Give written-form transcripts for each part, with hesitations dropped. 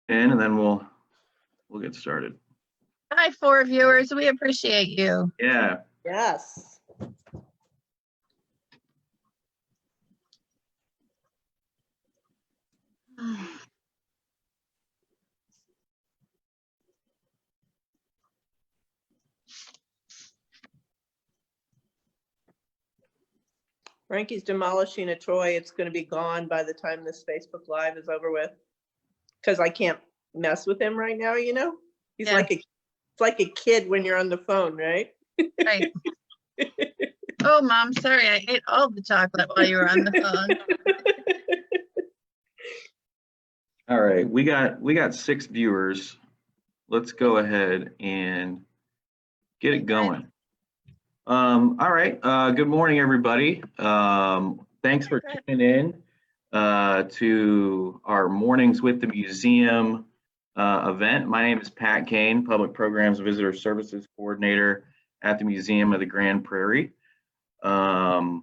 in, and then we'll get started. Hi, 4 viewers. We appreciate you. Yeah. Yes. Frankie's demolishing a toy. It's going to be gone by the time this Facebook Live is over with. Because I can't mess with him right now, you know? He's like a kid when you're on the phone, right? Right. Oh, Mom, sorry. I ate all the chocolate while you were on the phone. All right, we got 6 viewers. Let's go ahead and get it going. All right. Good morning, everybody. Thanks for tuning in to our Mornings with the Museum event. My name is Pat Kane, Public Programs Visitor Services Coordinator at the Museum of the Grand Prairie. And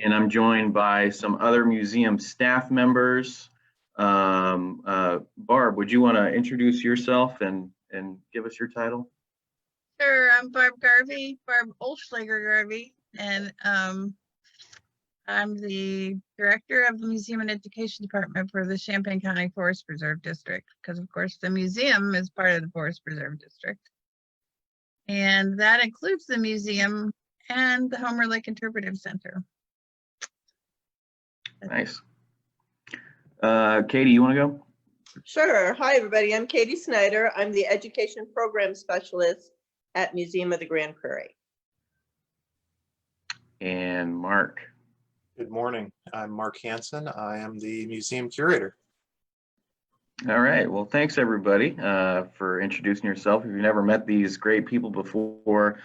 I'm joined by some other museum staff members. Barb, would you want to introduce yourself and give us your title? Sure. I'm Barb Garvey, Barb Olschlager Garvey, and I'm the director of the Museum and Education Department for the Champaign County Forest Preserve District, because of course the museum is part of the Forest Preserve District. And that includes the museum and the Homer Lake Interpretive Center. Nice. Katie, you want to go? Sure. Hi, everybody. I'm Katie Snyder. I'm the Education Program Specialist at Museum of the Grand Prairie. And Mark. Good morning. I'm Mark Hansen. I am the museum curator. All right. Well, thanks everybody for introducing yourself. If you've never met these great people before,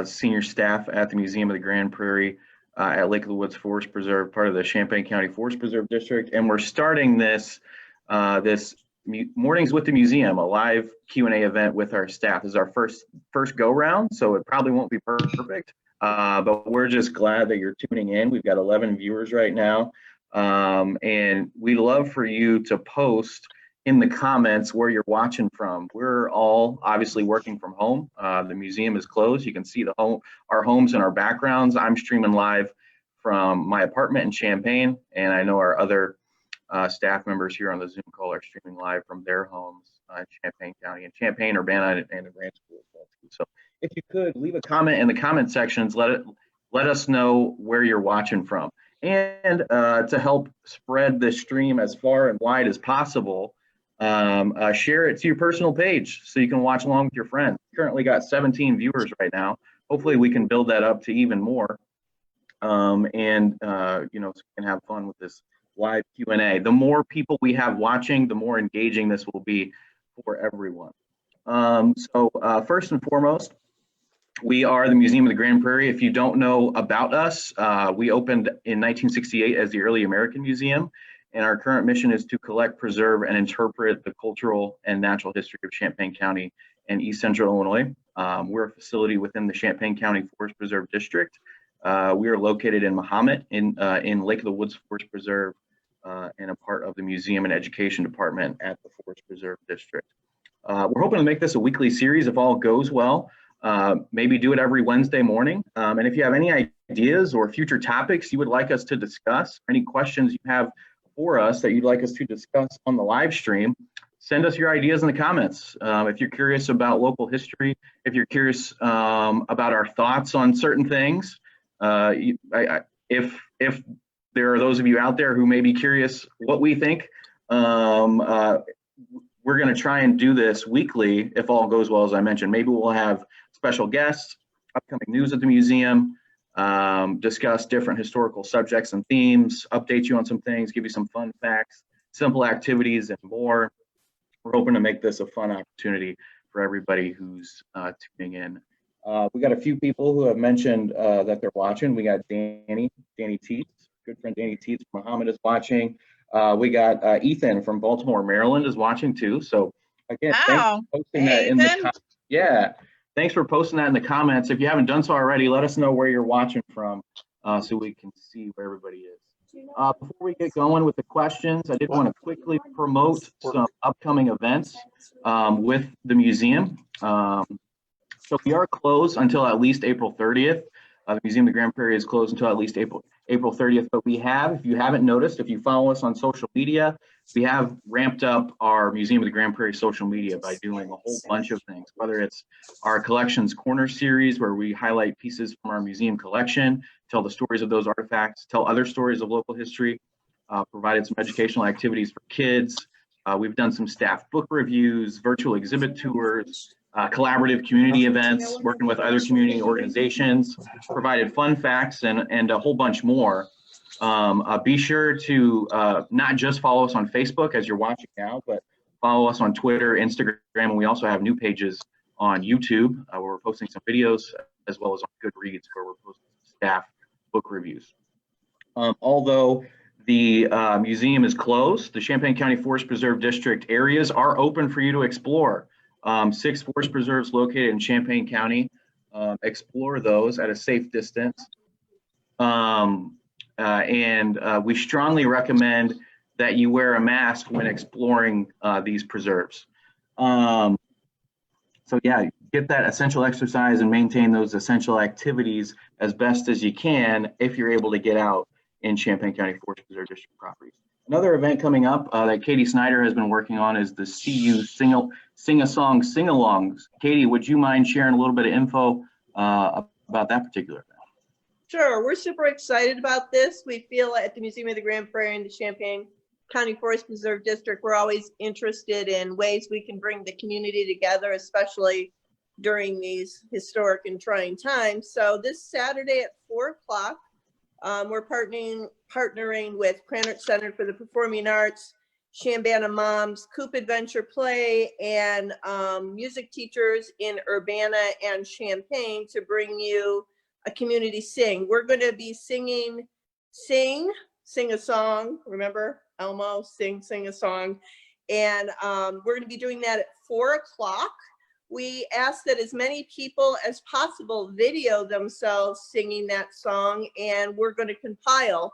senior staff at the Museum of the Grand Prairie at Lake of the Woods Forest Preserve, part of the Champaign County Forest Preserve District, and we're starting this Mornings with the Museum, a live Q&A event with our staff. This is our first go round, so it probably won't be perfect, but we're just glad that you're tuning in. We've got 11 viewers right now, and we'd love for you to post in the comments where you're watching from. We're all obviously working from home. The museum is closed. You can see our homes and our backgrounds. I'm streaming live from my apartment in Champaign, and I know our other staff members here on the Zoom call are streaming live from their homes in Champaign County, and Champaign, Urbana, and the Grand School as well too. So if you could leave a comment in the comment sections, let us know where you're watching from. And to help spread the stream as far and wide as possible, share it to your personal page so you can watch along with your friends. We currently got 17 viewers right now. Hopefully we can build that up to even more, so we can have fun with this live Q&A. The more people we have watching, the more engaging this will be for everyone. First and foremost, we are the Museum of the Grand Prairie. If you don't know about us, we opened in 1968 as the Early American Museum, and our current mission is to collect, preserve, and interpret the cultural and natural history of Champaign County and East Central Illinois. We're a facility within the Champaign County Forest Preserve District. We are located in Mahomet in Lake of the Woods Forest Preserve, and a part of the Museum and Education Department at the Forest Preserve District. We're hoping to make this a weekly series if all goes well. Maybe do it every Wednesday morning. And if you have any ideas or future topics you would like us to discuss, any questions you have for us that you'd like us to discuss on the live stream, send us your ideas in the comments. If you're curious about local history, if you're curious about our thoughts on certain things, if there are those of you out there who may be curious what we think, we're going to try and do this weekly if all goes well, as I mentioned. Maybe we'll have special guests, upcoming news at the museum, discuss different historical subjects and themes, update you on some things, give you some fun facts, simple activities, and more. We're hoping to make this a fun opportunity for everybody who's tuning in. We got a few people who have mentioned that they're watching. We got Danny Teets, good friend Danny Teets from Muhammad is watching. We got Ethan from Baltimore, Maryland is watching too. So again, Wow. thanks for posting that in the comments. Yeah, thanks for posting that in the comments. If you haven't done so already, let us know where you're watching from so we can see where everybody is. before we get going with the questions, I did want to quickly promote some upcoming events with the museum. So we are closed until at least April 30th. The Museum of the Grand Prairie is closed until at least April 30th, but we have, if you haven't noticed, if you follow us on social media, we have ramped up our Museum of the Grand Prairie social media by doing a whole bunch of things, whether it's our Collections Corner series, where we highlight pieces from our museum collection, tell the stories of those artifacts, tell other stories of local history, provided some educational activities for kids. We've done some staff book reviews, virtual exhibit tours, collaborative community events, working with other community organizations, provided fun facts and a whole bunch more. Be sure to not just follow us on Facebook as you're watching now, but follow us on Twitter, Instagram, and we also have new pages on YouTube where we're posting some videos, as well as on Goodreads where we're posting staff book reviews. Although the museum is closed, the Champaign County Forest Preserve District areas are open for you to explore. 6 forest preserves located in Champaign County. Explore those at a safe distance. We strongly recommend that you wear a mask when exploring these preserves. So yeah, get that essential exercise and maintain those essential activities as best as you can if you're able to get out in Champaign County Forest Preserve District properties. Another event coming up that Katie Snyder has been working on is the CU Sing-a-Song Sing-Alongs. Katie, would you mind sharing a little bit of info about that particular event? Sure, we're super excited about this. We feel at the Museum of the Grand Prairie and the Champaign County Forest Preserve District, we're always interested in ways we can bring the community together, especially during these historic and trying times. So this Saturday at 4 o'clock, we're partnering with Krannert Center for the Performing Arts, Shambana Moms, Coop Adventure Play, and music teachers in Urbana and Champaign to bring you a community sing. We're going to be singing Sing a Song. Remember, Elmo, Sing a Song. And we're going to be doing that at 4 o'clock. We ask that as many people as possible video themselves singing that song, and we're going to compile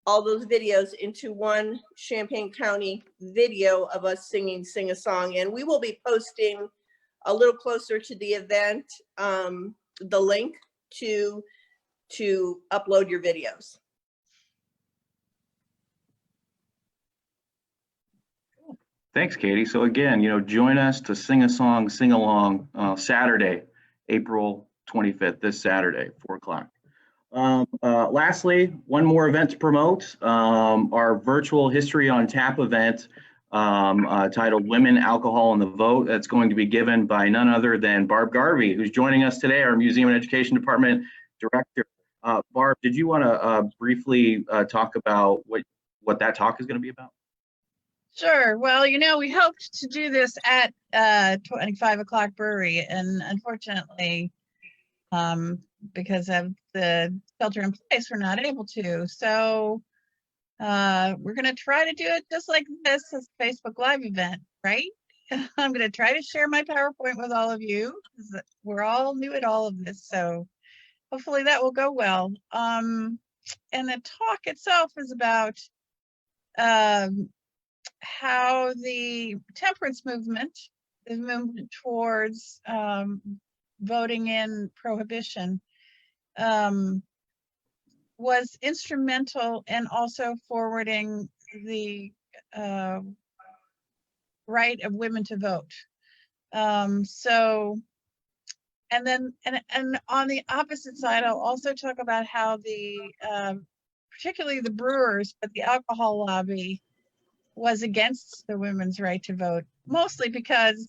all those videos into one Champaign County video of us singing Sing a Song. And we will be posting a little closer to the event the link to upload your videos. Thanks, Katie. So again, join us to sing a song, sing along Saturday, April 25th, this Saturday, 4 o'clock. Lastly, one more event to promote, our virtual History on Tap event titled Women, Alcohol, and the Vote. That's going to be given by none other than Barb Garvey, who's joining us today, our Museum and Education Department Director. Barb, did you want to briefly talk about what that talk is going to be about? Sure. Well, we hoped to do this at 25 o'clock brewery, and unfortunately, because of the shelter in place, we're not able to. So we're going to try to do it just like this as a Facebook Live event, right? I'm going to try to share my PowerPoint with all of you. We're all new at all of this, so hopefully that will go well. And the talk itself is about how the temperance movement, the movement towards voting in prohibition, was instrumental in also forwarding the right of women to vote. And on the opposite side, I'll also talk about how particularly the brewers, but the alcohol lobby was against the women's right to vote, mostly because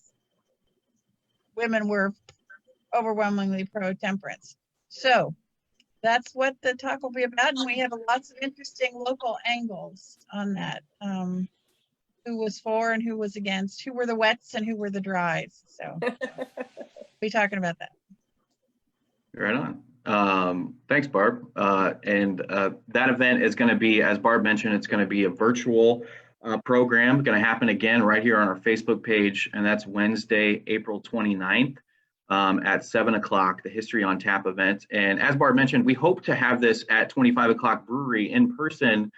women were overwhelmingly pro-temperance. So that's what the talk will be about, and we have lots of interesting local angles on that. Who was for and who was against, who were the wets and who were the dries. So we'll be talking about that. Right on. Thanks, Barb. And that event is going to be, as Barb mentioned, it's going to be a virtual program, going to happen again right here on our Facebook page, and that's Wednesday, April 29th at 7 o'clock, the History on Tap event. And as Barb mentioned, we hope to have this at 25 o'clock brewery in person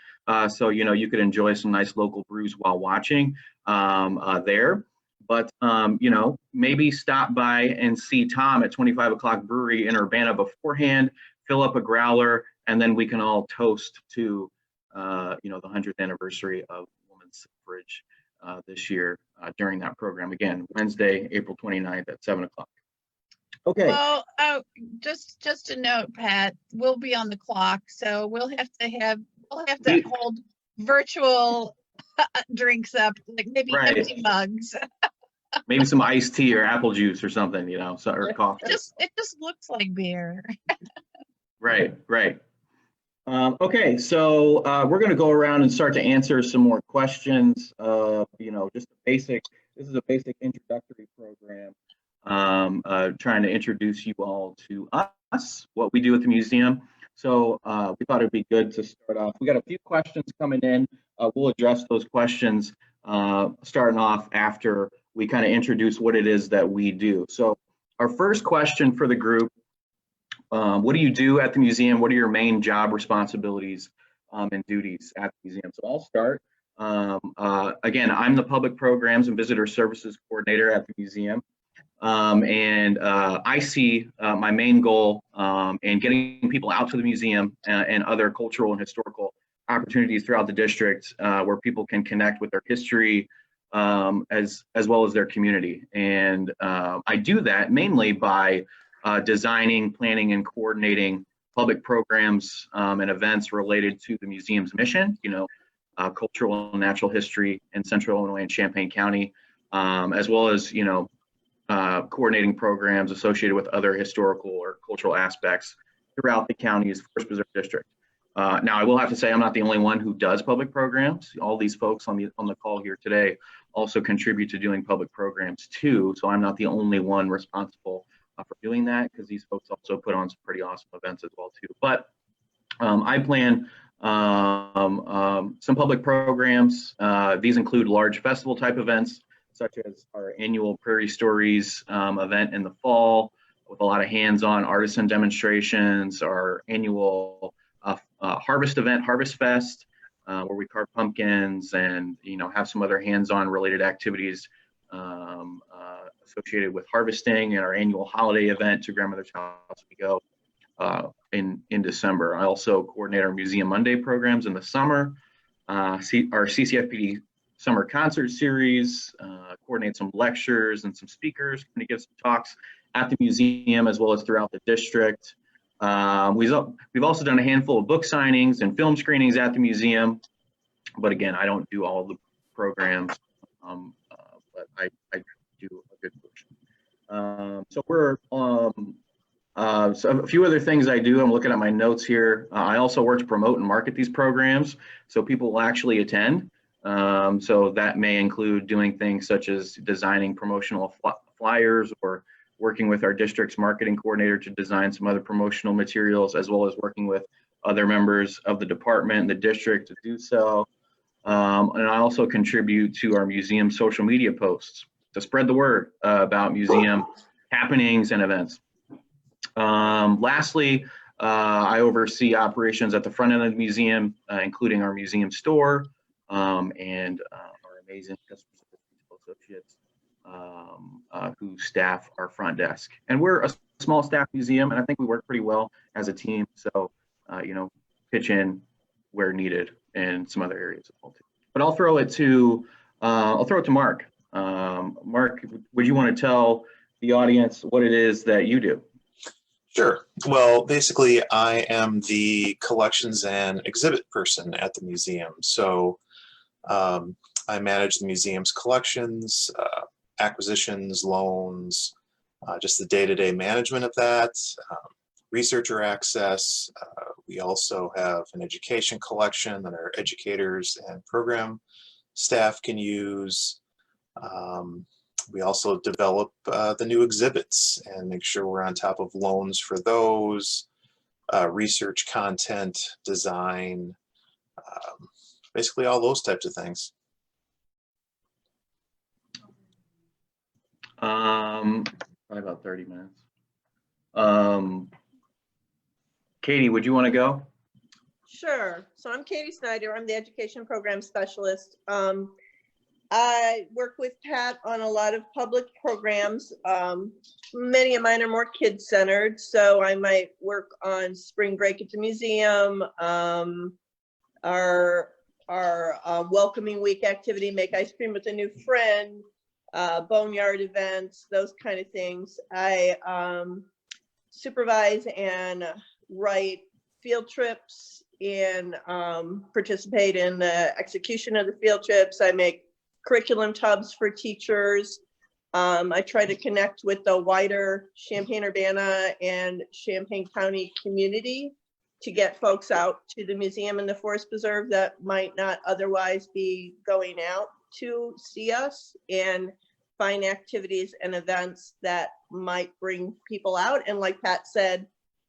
So, you could enjoy some nice local brews while watching there. But, maybe stop by and see Tom at 25 o'clock brewery in Urbana beforehand, fill up a growler, and then we can all toast to, the 100th anniversary of women's suffrage this year during that program. Again, Wednesday, April 29th at 7 o'clock. Okay. Well, just a note, Pat, we'll be on the clock, so we'll have to hold virtual drinks up, like maybe Right. empty mugs. Maybe some iced tea or apple juice or something, or coffee. It just looks like beer. Right. Okay, so we're going to go around and start to answer some more questions. Just this is a basic introductory program, trying to introduce you all to us, what we do at the museum. So we thought it'd be good to start off. We got a few questions coming in. We'll address those questions starting off after we kind of introduce what it is that we do. So our first question for the group, what do you do at the museum? What are your main job responsibilities and duties at the museum? So I'll start. Again, I'm the Public Programs and Visitor Services Coordinator at the museum. And I see my main goal in getting people out to the museum and other cultural and historical opportunities throughout the district where people can connect with their history as well as their community. And I do that mainly by designing, planning, and coordinating public programs and events related to the museum's mission, cultural and natural history in Central Illinois and Champaign County, as well as, coordinating programs associated with other historical or cultural aspects throughout the county's Forest Preserve District. Now, I will have to say I'm not the only one who does public programs. All these folks on the call here today also contribute to doing public programs too. So I'm not the only one responsible for doing that, because these folks also put on some pretty awesome events as well too. But I plan some public programs. These include large festival type events, such as our annual Prairie Stories event in the fall, with a lot of hands-on artisan demonstrations, our annual harvest event, Harvest Fest, where we carve pumpkins and have some other hands-on related activities associated with harvesting, and our annual holiday event to Grandmother's House we go in December. I also coordinate our Museum Monday programs in the summer, our CCFPD summer concert series, coordinate some lectures and some speakers, going to give some talks at the museum as well as throughout the district. We've also done a handful of book signings and film screenings at the museum, but again, I don't do all the programs, but I do a good portion. So a few other things I do. I'm looking at my notes here. I also work to promote and market these programs so people will actually attend. So that may include doing things such as designing promotional flyers, or working with our district's marketing coordinator to design some other promotional materials, as well as working with other members of the department and the district to do so. And I also contribute to our museum social media posts to spread the word about museum happenings and events. Lastly, I oversee operations at the front end of the museum, including our museum store and our amazing customer service associates who staff our front desk. And we're a small staff museum, and I think we work pretty well as a team. So, pitch in where needed in some other areas as well too. But I'll throw it to Mark. Mark, would you want to tell the audience what it is that you do? Sure. Well, basically, I am the collections and exhibit person at the museum. So I manage the museum's collections, acquisitions, loans, just the day-to-day management of that, researcher access. We also have an education collection that our educators and program staff can use. We also develop the new exhibits and make sure we're on top of loans for those, research content, design, basically all those types of things. Probably about 30 minutes. Katie, would you want to go? Sure. So I'm Katie Snyder. I'm the education program specialist. I work with Pat on a lot of public programs. Many of mine are more kid-centered, so I might work on spring break at the museum, our welcoming week activity, make ice cream with a new friend, boneyard events, those kind of things. I supervise and write field trips and participate in the execution of the field trips. I make curriculum tubs for teachers. I try to connect with the wider Champaign-Urbana and Champaign County community to get folks out to the museum and the Forest Preserve that might not otherwise be going out to see us, and find activities and events that might bring people out. And like Pat said,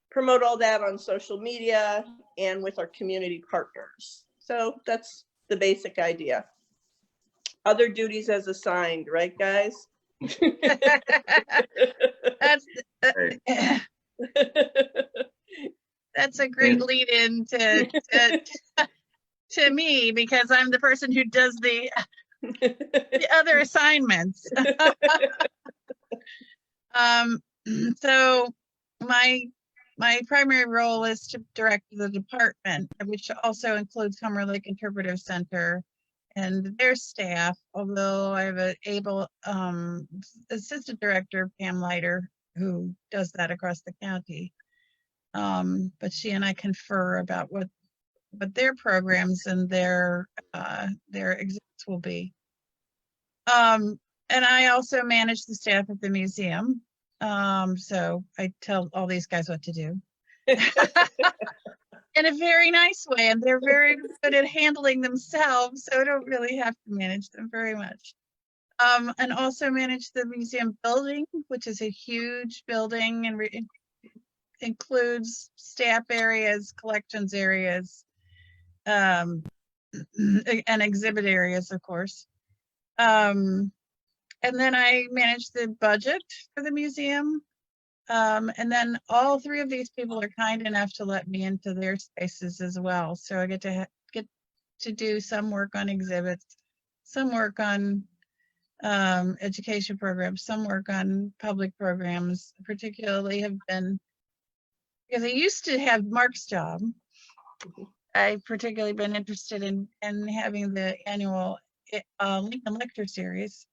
promote all that on social media and with our community partners. So that's the basic idea. Other duties as assigned, right, guys? That's Right. that's a great And- lead in to me, because I'm the person who does the other assignments. So my primary role is to direct the department, which also includes Hummer Lake Interpretive Center and their staff, although I have a able assistant director, Pam Leiter, who does that across the county. But she and I confer about what their programs and their exhibits will be. And I also manage the staff at the museum. So I tell all these guys what to do. In a very nice way, and they're very good at handling themselves, so I don't really have to manage them very much. And also manage the museum building, which is a huge building and includes staff areas, collections areas, and exhibit areas, of course. And then I manage the budget for the museum. And then all three of these people are kind enough to let me into their spaces as well. So I get to do some work on exhibits, some work on education programs, some work on public programs, particularly have been, because I used to have Mark's job. I've particularly been interested in having the annual Lincoln Lecture Series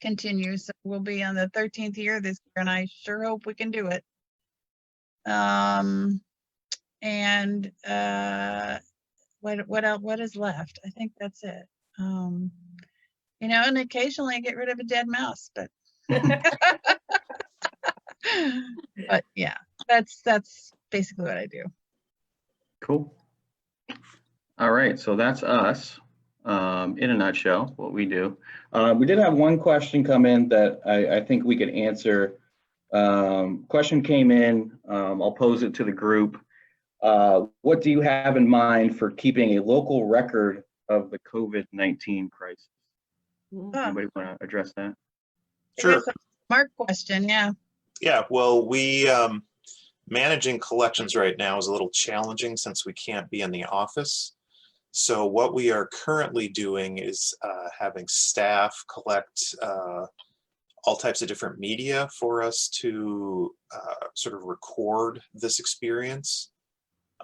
continue. So we'll be on the 13th year this year, and I sure hope we can do it. And what else? What is left? I think that's it. And occasionally I get rid of a dead mouse, but but yeah, that's basically what I do. Cool. All right, so that's us in a nutshell, what we do. We did have one question come in that I think we could answer. Question came in, I'll pose it to the group. What do you have in mind for keeping a local record of the COVID-19 crisis? Anybody want to address that? Sure. Mark question, yeah. Yeah, well, we managing collections right now is a little challenging since we can't be in the office. So what we are currently doing is having staff collect all types of different media for us to sort of record this experience.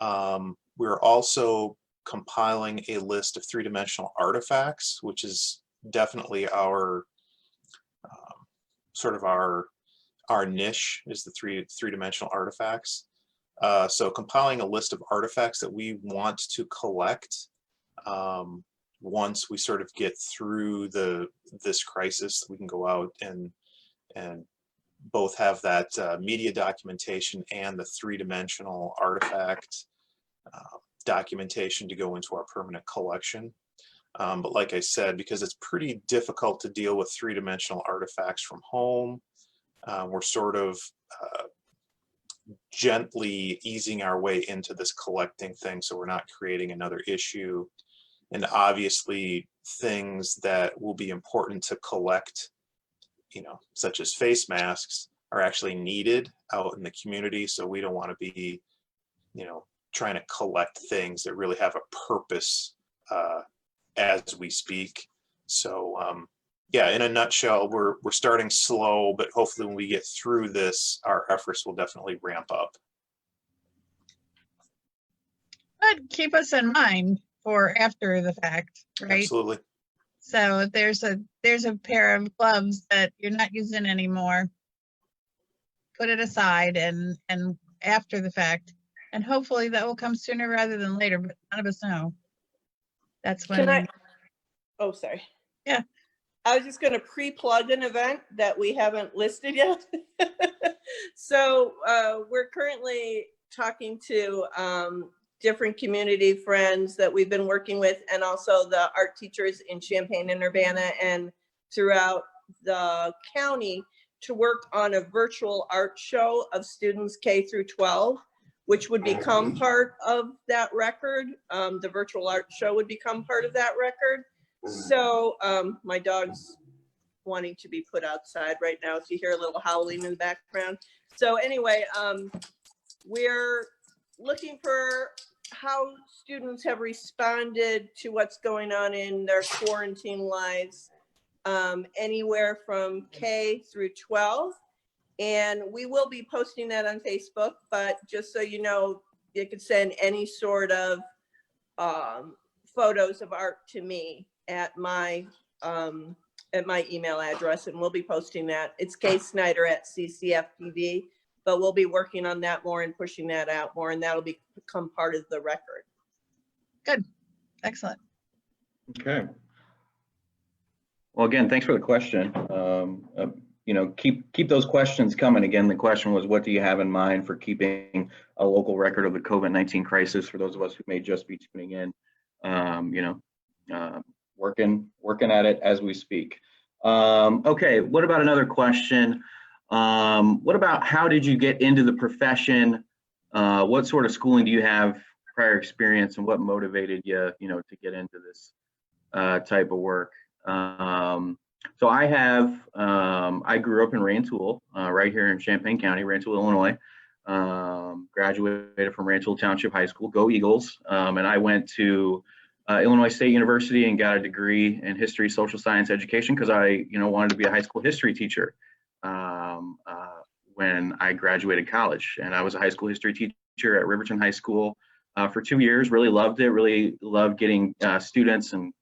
We're also compiling a list of three-dimensional artifacts, which is definitely our sort of our niche, is the three-dimensional artifacts. So compiling a list of artifacts that we want to collect once we sort of get through this crisis, we can go out and both have that media documentation and the three-dimensional artifact documentation to go into our permanent collection. But like I said, because it's pretty difficult to deal with three-dimensional artifacts from home, we're sort of gently easing our way into this collecting thing, so we're not creating another issue. And obviously things that will be important to collect, such as face masks, are actually needed out in the community, so we don't want to be trying to collect things that really have a purpose as we speak. So yeah, in a nutshell, we're starting slow, but hopefully when we get through this, our efforts will definitely ramp up. But keep us in mind for after the fact, right? Absolutely. So if there's a pair of gloves that you're not using anymore, put it aside and after the fact, and hopefully that will come sooner rather than later, but none of us know. That's when Can we, I? Oh, sorry. Yeah. I was just going to pre-plug an event that we haven't listed yet. So we're currently talking to different community friends that we've been working with, and also the art teachers in Champaign and Urbana and throughout the county to work on a virtual art show of students K through 12, which would become part of that record. The virtual art show would become part of that record. So my dog's wanting to be put outside right now. So you hear a little howling in the background. So anyway, we're looking for how students have responded to what's going on in their quarantine lives, anywhere from K through 12. And we will be posting that on Facebook, but just so you know, you could send any sort of photos of art to me at my email address, and we'll be posting that. It's ksnyder@ccftv, but we'll be working on that more and pushing that out more, and that'll become part of the record. good, excellent. Okay. Well, again, thanks for the question. Keep those questions coming. Again, the question was, what do you have in mind for keeping a local record of the COVID-19 crisis for those of us who may just be tuning in? Working at it as we speak. Okay, what about another question? What about how did you get into the profession? What sort of schooling do you have, prior experience, and what motivated you, to get into this type of work? So I grew up in Rantoul, right here in Champaign County, Rantoul, Illinois. Graduated from Rantoul Township High School, go Eagles. And I went to Illinois State University and got a degree in history, social science education, because I, wanted to be a high school history teacher when I graduated college. And I was a high school history teacher at Riverton High School for 2 years. Really loved it. Really loved getting students and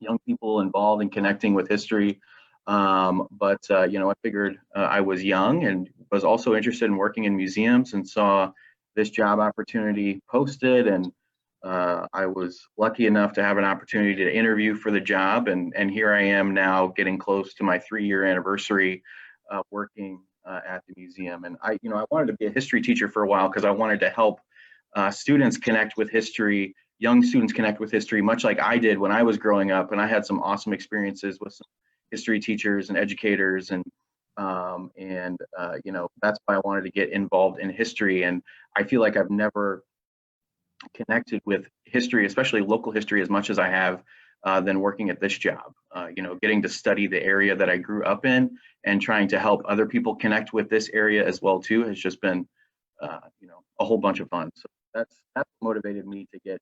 young people involved in connecting with history. But I figured I was young and was also interested in working in museums, and saw this job opportunity posted, and I was lucky enough to have an opportunity to interview for the job, and here I am now, getting close to my 3-year anniversary working at the museum. And I wanted to be a history teacher for a while because I wanted to help students connect with history, young students connect with history, much like I did when I was growing up. And I had some awesome experiences with some history teachers and educators, and that's why I wanted to get involved in history. And I feel like I've never connected with history, especially local history, as much as I have than working at this job. Getting to study the area that I grew up in and trying to help other people connect with this area as well too has just been a whole bunch of fun. So that's what motivated me to get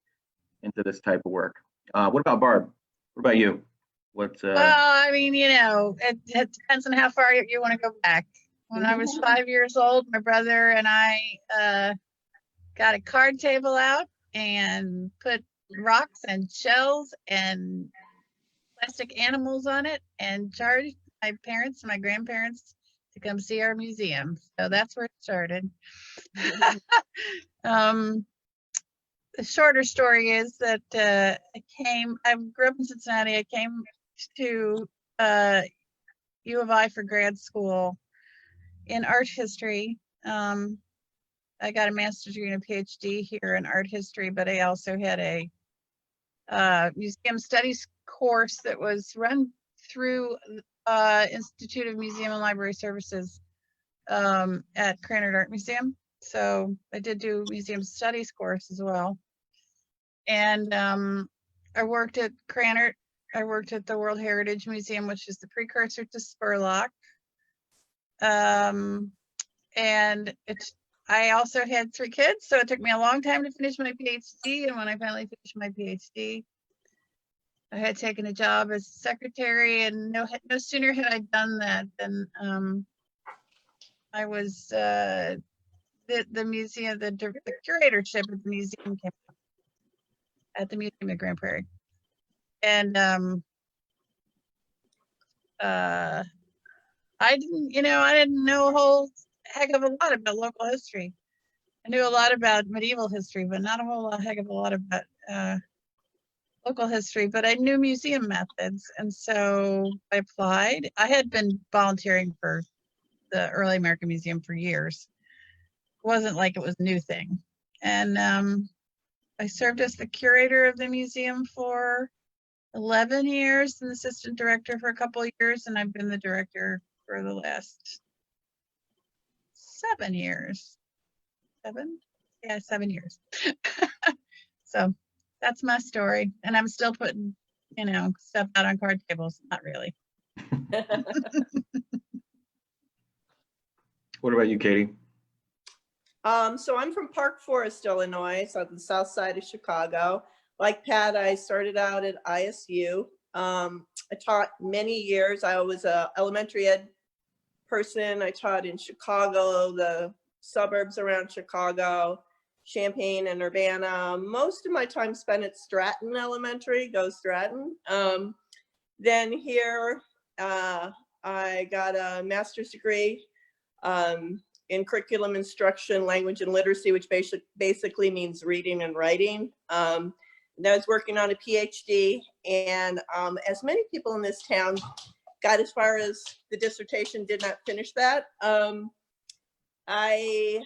into this type of work. What about Barb? What about you? Well, I mean, it depends on how far you want to go back. When I was 5 years old, my brother and I got a card table out and put rocks and shells and plastic animals on it, and charged my parents and my grandparents to come see our museum. So that's where it started. The shorter story is that I grew up in Cincinnati. I came to U of I for grad school in art history. I got a master's degree and a PhD here in art history, but I also had a museum studies course that was run through Institute of Museum and Library Services at Krannert Art Museum. So I did do museum studies course as well. And I worked at Krannert. I worked at the World Heritage Museum, which is the precursor to Spurlock. And I also had 3 kids, so it took me a long time to finish my PhD. And when I finally finished my PhD, I had taken a job as secretary, and no sooner had I done that than I was the museum, the curatorship at the museum came up at the Museum of Grand Prairie, and I didn't know a whole heck of a lot about local history. I knew a lot about medieval history, but not a whole heck of a lot about local history, but I knew museum methods. And so I applied. I had been volunteering for the Early American Museum for years. It wasn't like it was a new thing. And I served as the curator of the museum for 11 years and assistant director for a couple of years. And I've been the director for the last 7 years. 7? Yeah, 7 years. So that's my story. And I'm still putting, stuff out on card tables. Not really. What about you, Katie? So I'm from Park Forest, Illinois, so on the south side of Chicago. Like Pat, I started out at ISU. I taught many years. I was an elementary ed person. I taught in Chicago, the suburbs around Chicago, Champaign and Urbana. Most of my time spent at Stratton Elementary, go Stratton. Then here, I got a master's degree in curriculum instruction, language and literacy, which basically means reading and writing. And I was working on a PhD, and as many people in this town got as far as the dissertation, did not finish that. I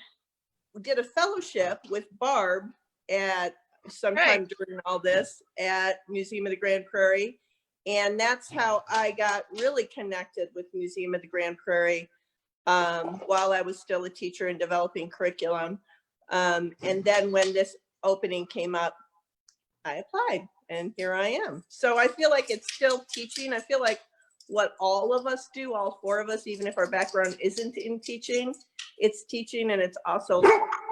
did a fellowship with Barb at sometime during all this at Museum of the Grand Prairie. And that's how I got really connected with Museum of the Grand Prairie while I was still a teacher and developing curriculum. And then when this opening came up, I applied and here I am. So I feel like it's still teaching. I feel like what all of us do, all 4 of us, even if our background isn't in teaching, it's teaching and it's also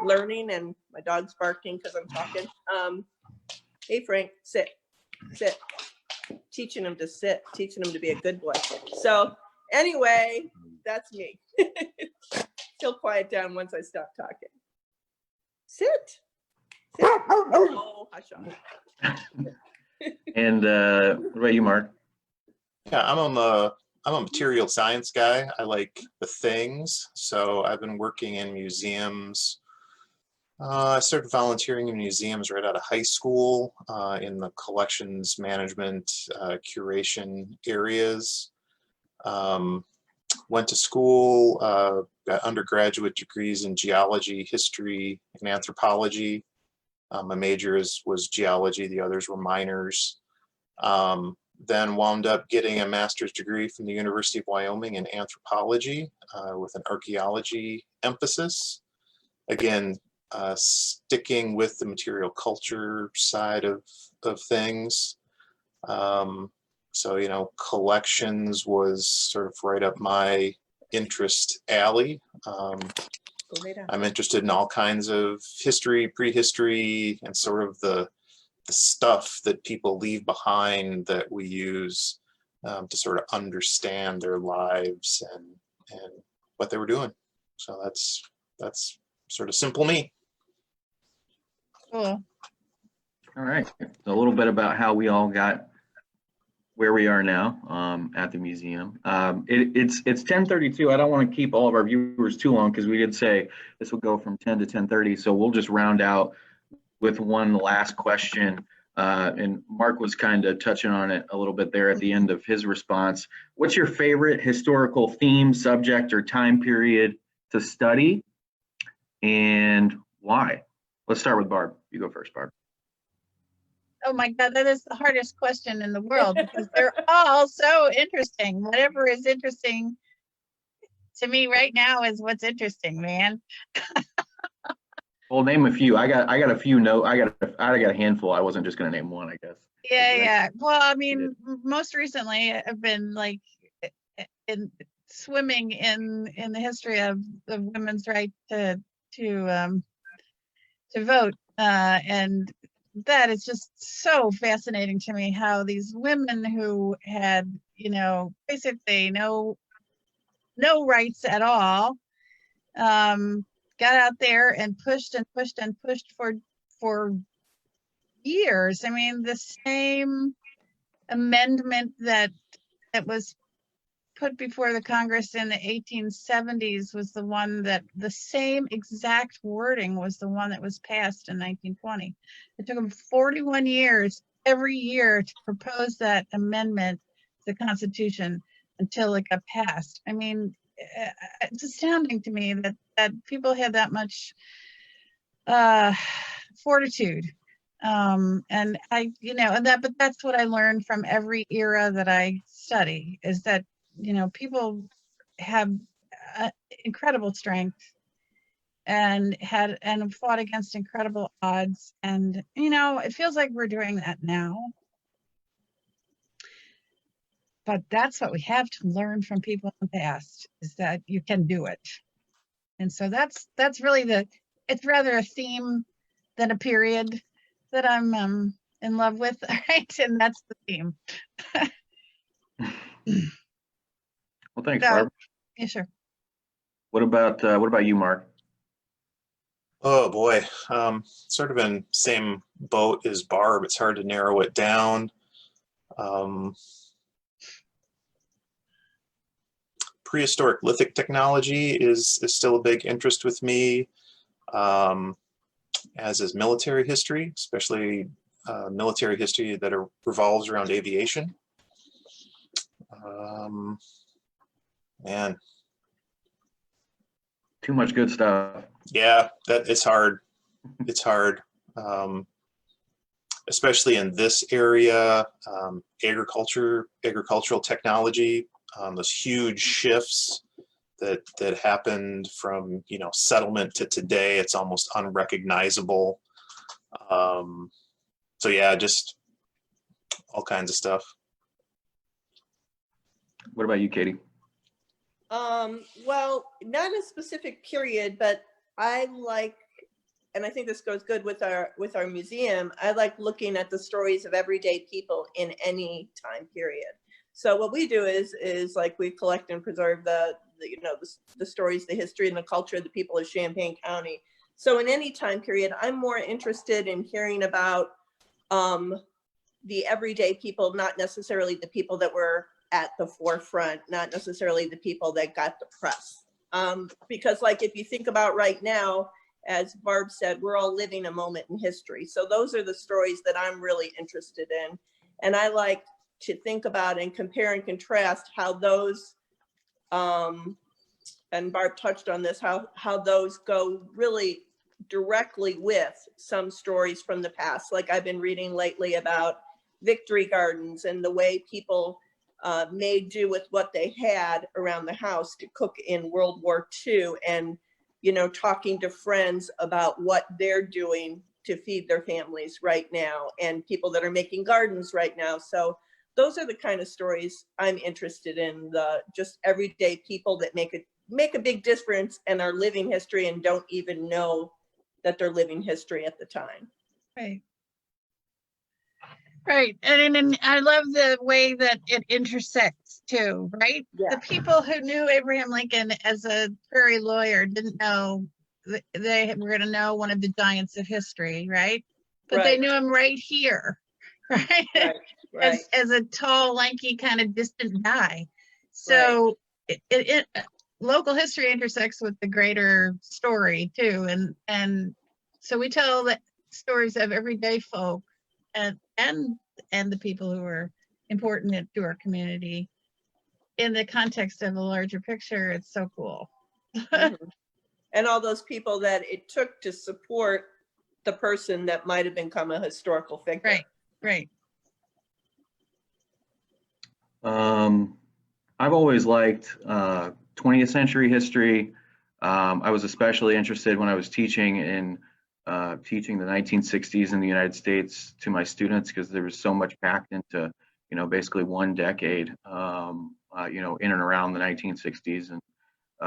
learning. And my dog's barking because I'm talking. Hey, Frank, sit. Teaching him to sit, teaching him to be a good boy. So anyway, that's me. He'll quiet down once I stop talking. Sit. Oh, hush on. And what about you, Mark? Yeah, I'm a material science guy. I like the things. So I've been working in museums. I started volunteering in museums right out of high school in the collections management, curation areas. Went to school, got undergraduate degrees in geology, history, and anthropology. My major was geology, the others were minors. Then wound up getting a master's degree from the University of Wyoming in anthropology with an archaeology emphasis. Again, sticking with the material culture side of things. So, collections was sort of right up my interest alley. I'm interested in all kinds of history, prehistory, and sort of the stuff that people leave behind that we use to sort of understand their lives and what they were doing. So that's sort of simple me. Cool. All right. A little bit about how we all got where we are now at the museum. It's 10:32. I don't want to keep all of our viewers too long because we did say this will go from 10 to 10:30. So we'll just round out with one last question. And Mark was kind of touching on it a little bit there at the end of his response. What's your favorite historical theme, subject, or time period to study, and why? Let's start with Barb. You go first, Barb. Oh my God, that is the hardest question in the world because they're all so interesting. Whatever is interesting to me right now is what's interesting, man. Well, name a few. I got a few. I got a handful. I wasn't just going to name one, I guess. Yeah. Well, I mean, most recently I've been like in swimming in the history of the women's right to to vote, and that is just so fascinating to me, how these women who had, basically no rights at all, got out there and pushed and pushed and pushed for years. I mean, the same amendment that was put before the Congress in the 1870s was the one that the same exact wording was the one that was passed in 1920. It took them 41 years every year to propose that amendment to the Constitution until it got passed. I mean, it's astounding to me that people have that much fortitude. And but that's what I learned from every era that I study, is that, people have incredible strength and fought against incredible odds. And, it feels like we're doing that now. But that's what we have to learn from people in the past, is that you can do it. And so that's really it's rather a theme than a period that I'm in love with, right? And that's the theme. Well, thanks, Barb. Yeah, sure. What about you, Mark? Oh boy, sort of in same boat as Barb. It's hard to narrow it down. Prehistoric lithic technology is still a big interest with me, as is military history, especially military history that revolves around aviation. Man, Too much good stuff. yeah, it's hard. It's hard, especially in this area. Agricultural technology, those huge shifts that happened from settlement to today. It's almost unrecognizable. So yeah, just all kinds of stuff. What about you, Katie? Well, not a specific period, but I like, and I think this goes good with our museum, I like looking at the stories of everyday people in any time period. So what we do is like we collect and preserve the stories, the history and the culture of the people of Champaign County. So in any time period, I'm more interested in hearing about the everyday people, not necessarily the people that were at the forefront, not necessarily the people that got the press. Because like, if you think about right now, as Barb said, we're all living a moment in history. So those are the stories that I'm really interested in. And I like to think about and compare and contrast how those, and Barb touched on this, how those go really directly with some stories from the past. Like I've been reading lately about victory gardens and the way people made do with what they had around the house to cook in World War II, and talking to friends about what they're doing to feed their families right now, and people that are making gardens right now. So those are the kind of stories I'm interested in, the just everyday people that make a big difference and are living history and don't even know that they're living history at the time. Right. Right. And I love the way that it intersects too, right? Yeah. The people who knew Abraham Lincoln as a Prairie lawyer didn't know they were going to know one of the giants of history, right? But they knew him right here, right? Right. As a tall, lanky, kind of distant guy. So it local history intersects with the greater story too. And so we tell the stories of everyday folk and the people who are important to our community in the context of a larger picture. It's so cool. Mm-hmm. And all those people that it took to support the person that might have become a historical figure. Right. I've always liked 20th century history. I was especially interested when I was teaching the 1960s in the United States to my students, because there was so much packed into basically one decade in and around the 1960s, and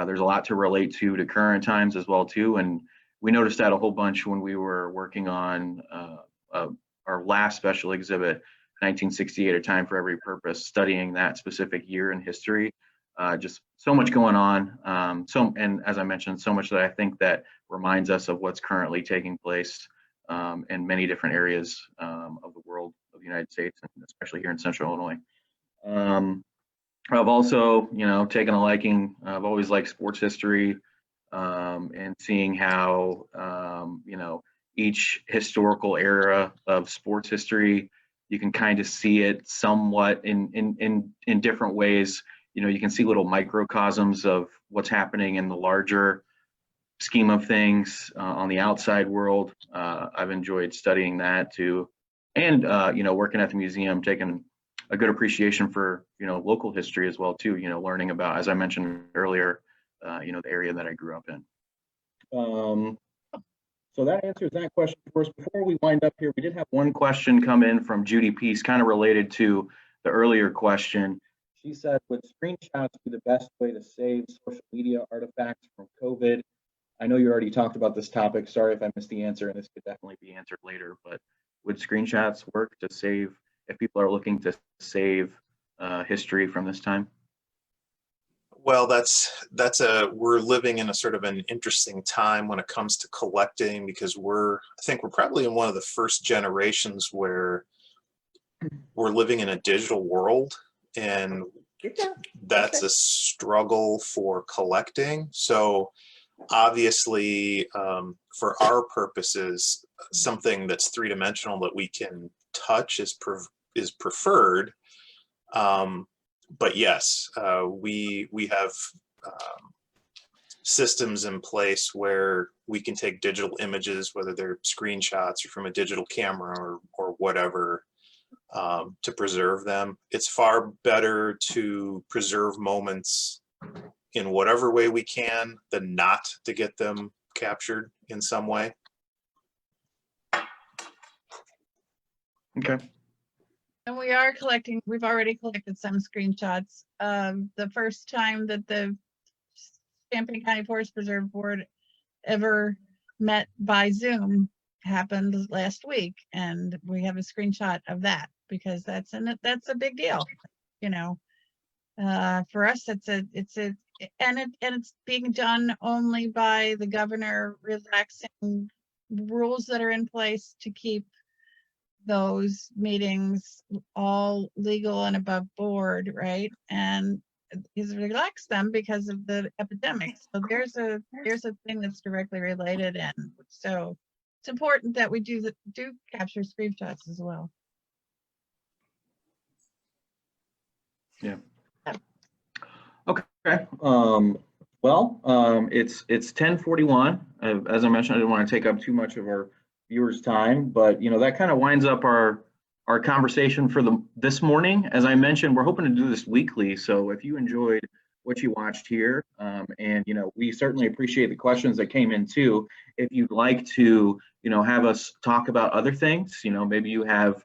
there's a lot to relate to current times as well too. And we noticed that a whole bunch when we were working on our last special exhibit, 1968, A Time for Every Purpose, studying that specific year in history. Just so much going on. And as I mentioned, so much that I think that reminds us of what's currently taking place in many different areas of the world, of the United States, and especially here in Central Illinois. I've also, taken a liking. I've always liked sports history, and seeing how, each historical era of sports history, you can kind of see it somewhat in different ways. You can see little microcosms of what's happening in the larger scheme of things on the outside world. I've enjoyed studying that too, and working at the museum, taking a good appreciation for local history as well too. Learning about, as I mentioned earlier, the area that I grew up in. So that answers that question for us. Before we wind up here, we did have one question come in from Judy Peace, kind of related to the earlier question. She said, would screenshots be the best way to save social media artifacts from COVID? I know you already talked about this topic. Sorry if I missed the answer, and this could definitely be answered later, but would screenshots work to save, if people are looking to save history from this time? Well, we're living in a sort of an interesting time when it comes to collecting, because I think we're probably in one of the first generations where we're living in a digital world, and that's a struggle for collecting. So obviously, for our purposes, something that's three-dimensional that we can touch is preferred. But yes, we have systems in place where we can take digital images, whether they're screenshots or from a digital camera or whatever, to preserve them. It's far better to preserve moments in whatever way we can than not to get them captured in some way. Okay. And we've already collected some screenshots. The first time that the Champaign County Forest Preserve Board ever met by Zoom happened last week, and we have a screenshot of that because that's a big deal. For us, it's being done only by the governor relaxing rules that are in place to keep those meetings all legal and above board, right? And he's relaxed them because of the epidemic. So there's a thing that's directly related, and so it's important that we do capture screenshots as well. Yeah. Okay. Well, it's 10:41. As I mentioned, I didn't want to take up too much of our viewers' time, but that kind of winds up our conversation for this morning. As I mentioned, we're hoping to do this weekly. So if you enjoyed what you watched here, and we certainly appreciate the questions that came in too. If you'd like to have us talk about other things, maybe you have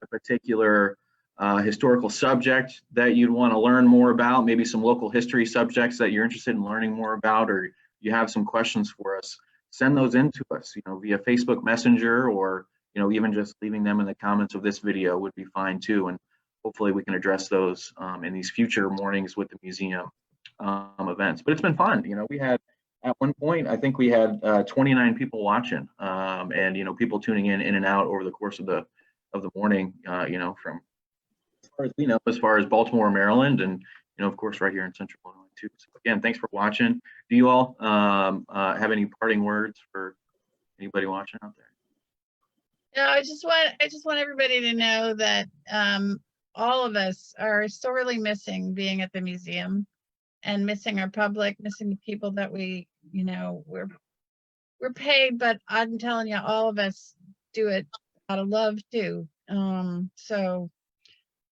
a particular historical subject that you'd want to learn more about, maybe some local history subjects that you're interested in learning more about, or you have some questions for us, send those in to us, via Facebook Messenger, or even just leaving them in the comments of this video would be fine too. And hopefully we can address those in these future mornings with the museum events. But it's been fun. We had, at one point, I think we had 29 people watching, and people tuning in and out over the course of the morning. From as far as we know, as far as Baltimore, Maryland, and of course right here in Central Illinois too. So again, thanks for watching. Do you all have any parting words for anybody watching out there? No, I just want everybody to know that all of us are sorely missing being at the museum, and missing our public, missing the people that we're paid, but I'm telling you, all of us do it out of love too. So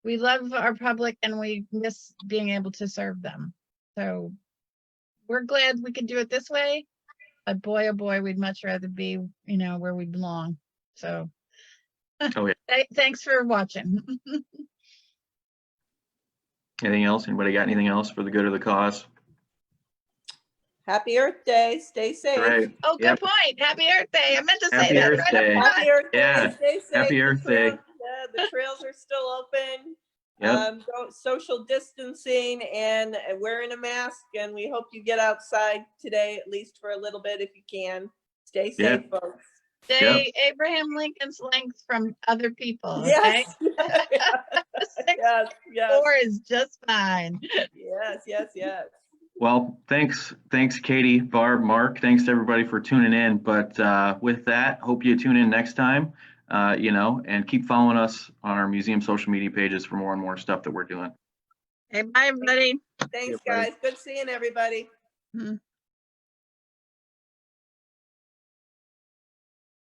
we love our public and we miss being able to serve them. So we're glad we could do it this way, but boy, oh boy, we'd much rather be, where we belong. So Oh, yeah. Thanks for watching. Anything else? Anybody got anything else for the good of the cause? Happy Earth Day. Stay safe. Great. Oh, good Yep. point. Happy Earth Day. I meant to say Happy that Earth right Day. up front. Happy Earth Day. Yeah. Stay safe. Happy The Earth trail- Day. Yeah, the trails are still open. Yep. Don't social distancing and wearing a mask. And we hope you get outside today, at least for a little bit if you can. Stay safe, folks. Stay Abraham Lincoln's length from other people. Okay. Yes. 6'4" Yes. is just fine. Yes. Well, thanks, Katie, Barb, Mark. Thanks to everybody for tuning in. But with that, hope you tune in next time. And keep following us on our museum social media pages for more and more stuff that we're doing. Okay, bye everybody. Thanks, Yeah, bye. guys. Good seeing everybody. Mhm.